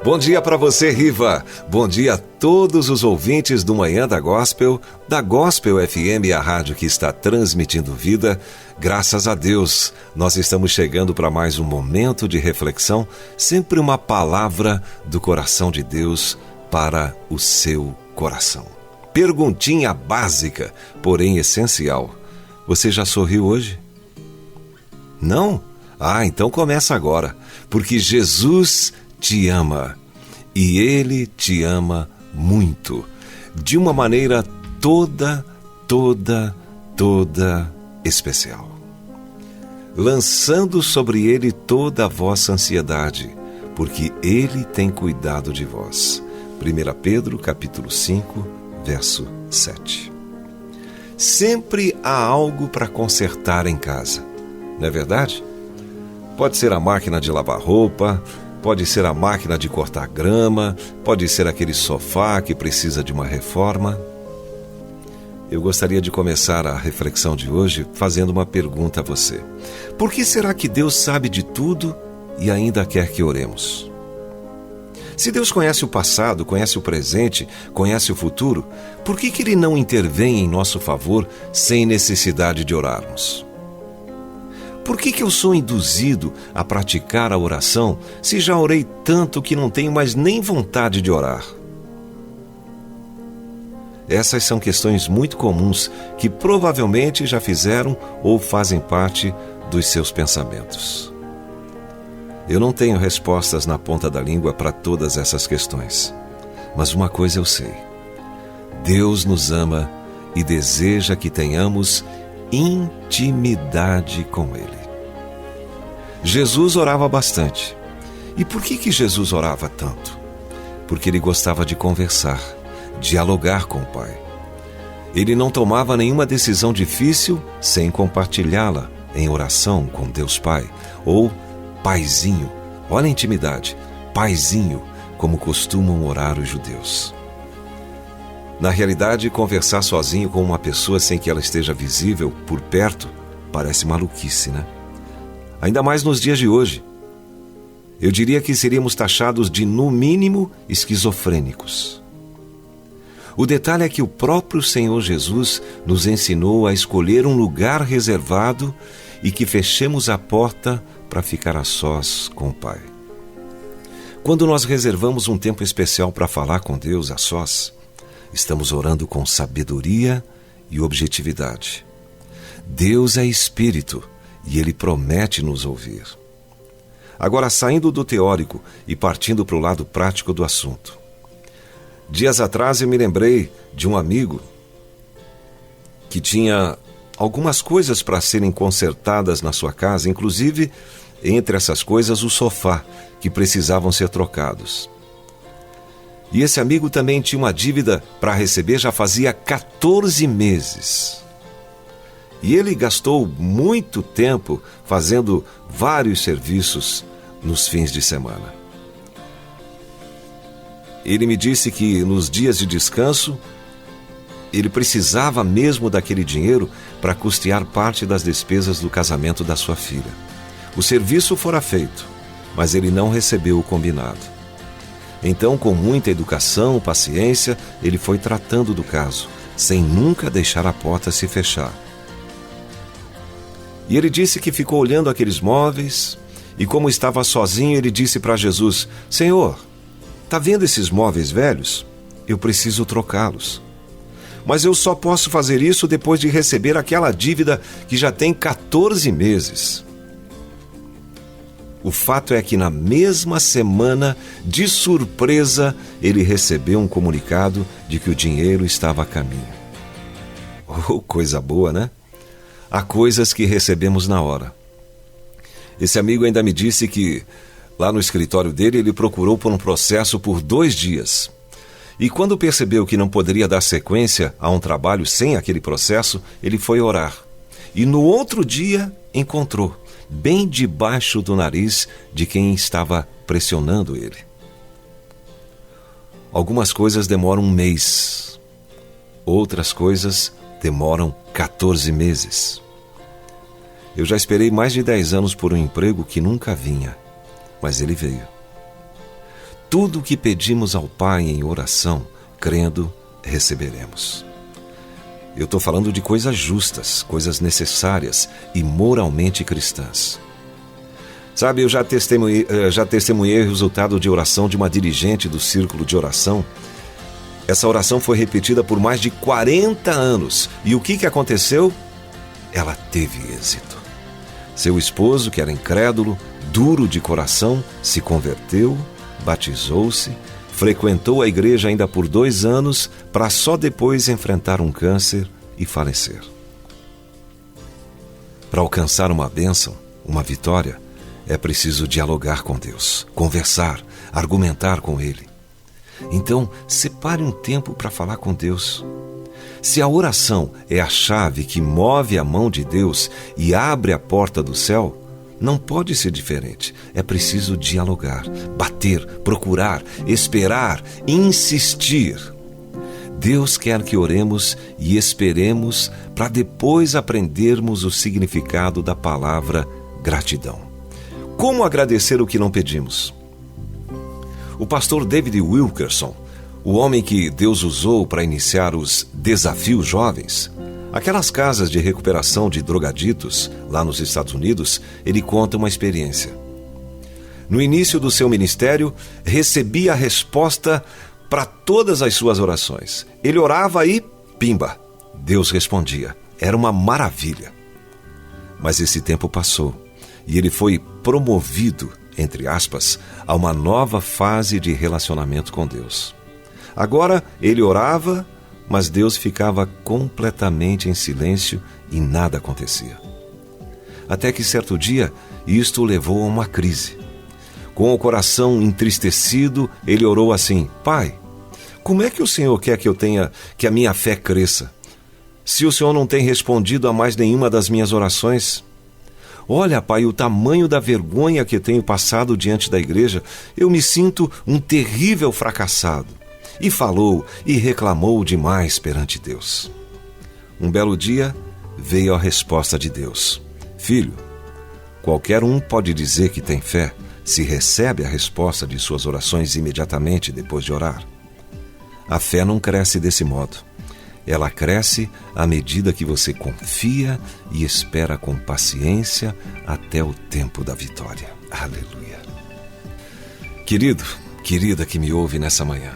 Bom dia para você, Riva. Bom dia a todos os ouvintes do Manhã da Gospel FM, a rádio que está transmitindo vida. Graças a Deus, nós estamos chegando para mais um momento de reflexão, sempre uma palavra do coração de Deus para o seu coração. Perguntinha básica, porém essencial. Você já sorriu hoje? Não? Então começa agora, porque Jesus te ama, e Ele te ama muito, de uma maneira toda especial, lançando sobre Ele toda a vossa ansiedade, porque Ele tem cuidado de vós. 1 Pedro, capítulo 5, verso 7. Sempre há algo para consertar em casa, não é verdade? Pode ser a máquina de lavar roupa, pode ser a máquina de cortar grama, pode ser aquele sofá que precisa de uma reforma. Eu gostaria de começar a reflexão de hoje fazendo uma pergunta a você. Por que será que Deus sabe de tudo e ainda quer que oremos? Se Deus conhece o passado, conhece o presente, conhece o futuro, por que Ele não intervém em nosso favor sem necessidade de orarmos? Por que eu sou induzido a praticar a oração se já orei tanto que não tenho mais nem vontade de orar? Essas são questões muito comuns que provavelmente já fizeram ou fazem parte dos seus pensamentos. Eu não tenho respostas na ponta da língua para todas essas questões, mas uma coisa eu sei: Deus nos ama e deseja que tenhamos intimidade com Ele. Jesus orava bastante. E por que Jesus orava tanto? Porque Ele gostava de conversar, dialogar com o Pai. Ele não tomava nenhuma decisão difícil sem compartilhá-la em oração com Deus Pai, ou Paizinho. Olha a intimidade, Paizinho, como costumam orar os judeus. Na realidade, conversar sozinho com uma pessoa sem que ela esteja visível por perto parece maluquice, né? Ainda mais nos dias de hoje. Eu diria que seríamos taxados de, no mínimo, esquizofrênicos. O detalhe é que o próprio Senhor Jesus nos ensinou a escolher um lugar reservado e que fechemos a porta para ficar a sós com o Pai. Quando nós reservamos um tempo especial para falar com Deus a sós, estamos orando com sabedoria e objetividade. Deus é Espírito e Ele promete nos ouvir. Agora, saindo do teórico e partindo para o lado prático do assunto. Dias atrás eu me lembrei de um amigo que tinha algumas coisas para serem consertadas na sua casa, inclusive, entre essas coisas, o sofá, que precisavam ser trocados. E esse amigo também tinha uma dívida para receber já fazia 14 meses. E ele gastou muito tempo fazendo vários serviços nos fins de semana. Ele me disse que nos dias de descanso, ele precisava mesmo daquele dinheiro para custear parte das despesas do casamento da sua filha. O serviço fora feito, mas ele não recebeu o combinado. Então, com muita educação, paciência, ele foi tratando do caso, sem nunca deixar a porta se fechar. E ele disse que ficou olhando aqueles móveis, e como estava sozinho, ele disse para Jesus: Senhor, está vendo esses móveis velhos? Eu preciso trocá-los. Mas eu só posso fazer isso depois de receber aquela dívida que já tem 14 meses. O fato é que na mesma semana, de surpresa, ele recebeu um comunicado de que o dinheiro estava a caminho. Oh, coisa boa, né? Há coisas que recebemos na hora. Esse amigo ainda me disse que, lá no escritório dele, ele procurou por um processo por 2 dias. E quando percebeu que não poderia dar sequência a um trabalho sem aquele processo, ele foi orar. E no outro dia, encontrou, bem debaixo do nariz de quem estava pressionando ele. Algumas coisas demoram 1 mês. Outras coisas demoram 14 meses. Eu já esperei mais de 10 anos por um emprego que nunca vinha, mas ele veio. tudo o que pedimos ao Pai em oração, crendo, receberemos. Eu estou falando de coisas justas, coisas necessárias e moralmente cristãs. Sabe, eu já testemunhei o resultado de oração de uma dirigente do círculo de oração. Essa oração foi repetida por mais de 40 anos. E o que aconteceu? Ela teve êxito. Seu esposo, que era incrédulo, duro de coração, se converteu, batizou-se, frequentou a igreja ainda por 2 anos, para só depois enfrentar um câncer e falecer. Para alcançar uma bênção, uma vitória, é preciso dialogar com Deus, conversar, argumentar com Ele. Então, separe um tempo para falar com Deus. Se a oração é a chave que move a mão de Deus e abre a porta do céu, não pode ser diferente. É preciso dialogar, bater, procurar, esperar, insistir. Deus quer que oremos e esperemos para depois aprendermos o significado da palavra gratidão. Como agradecer o que não pedimos? O pastor David Wilkerson, o homem que Deus usou para iniciar os desafios jovens, aquelas casas de recuperação de drogaditos lá nos Estados Unidos, ele conta uma experiência. No início do seu ministério, recebia a resposta para todas as suas orações. Ele orava e, pimba, Deus respondia. Era uma maravilha. Mas esse tempo passou e ele foi promovido, entre aspas, a uma nova fase de relacionamento com Deus. Agora ele orava, mas Deus ficava completamente em silêncio e nada acontecia. Até que certo dia, isto o levou a uma crise. Com o coração entristecido, ele orou assim: Pai, como é que o Senhor quer que a minha fé cresça, se o Senhor não tem respondido a mais nenhuma das minhas orações? Olha, Pai, o tamanho da vergonha que tenho passado diante da igreja. Eu me sinto um terrível fracassado. E falou e reclamou demais perante Deus. Um belo dia, veio a resposta de Deus: Filho, qualquer um pode dizer que tem fé se recebe a resposta de suas orações imediatamente depois de orar. A fé não cresce desse modo. Ela cresce à medida que você confia e espera com paciência até o tempo da vitória. Aleluia. Querido, querida que me ouve nessa manhã,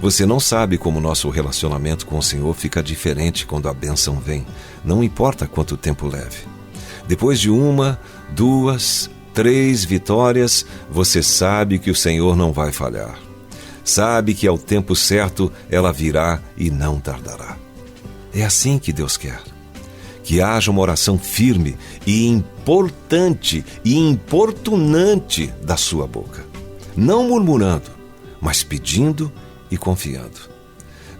você não sabe como nosso relacionamento com o Senhor fica diferente quando a bênção vem, não importa quanto tempo leve. Depois de 1, 2, 3 vitórias, você sabe que o Senhor não vai falhar. Sabe que ao tempo certo ela virá e não tardará. É assim que Deus quer. Que haja uma oração firme e importante e importunante da sua boca. Não murmurando, mas pedindo e confiando.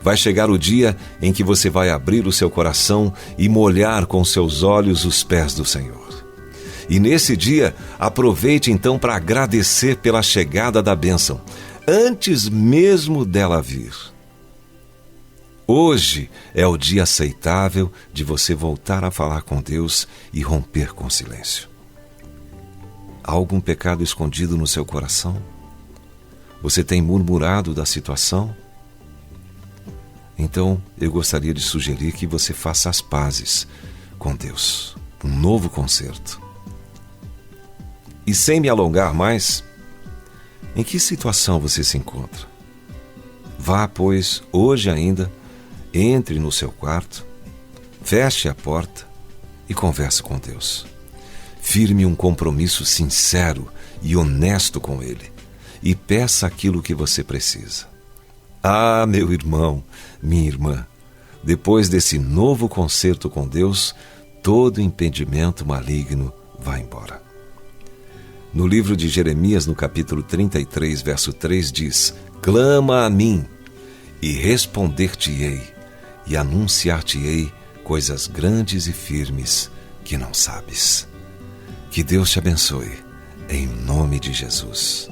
Vai chegar o dia em que você vai abrir o seu coração e molhar com seus olhos os pés do Senhor. E nesse dia, aproveite então para agradecer pela chegada da bênção, antes mesmo dela vir. Hoje é o dia aceitável de você voltar a falar com Deus e romper com o silêncio. Há algum pecado escondido no seu coração? Você tem murmurado da situação? Então, eu gostaria de sugerir que você faça as pazes com Deus, um novo concerto. E sem me alongar mais, em que situação você se encontra? Vá, pois, hoje ainda, entre no seu quarto, feche a porta e converse com Deus. Firme um compromisso sincero e honesto com Ele e peça aquilo que você precisa. Ah, meu irmão, minha irmã, depois desse novo concerto com Deus, todo impedimento maligno vai embora. No livro de Jeremias, no capítulo 33, verso 3, diz: Clama a mim, e responder-te-ei, e anunciar-te-ei coisas grandes e firmes que não sabes. Que Deus te abençoe, em nome de Jesus.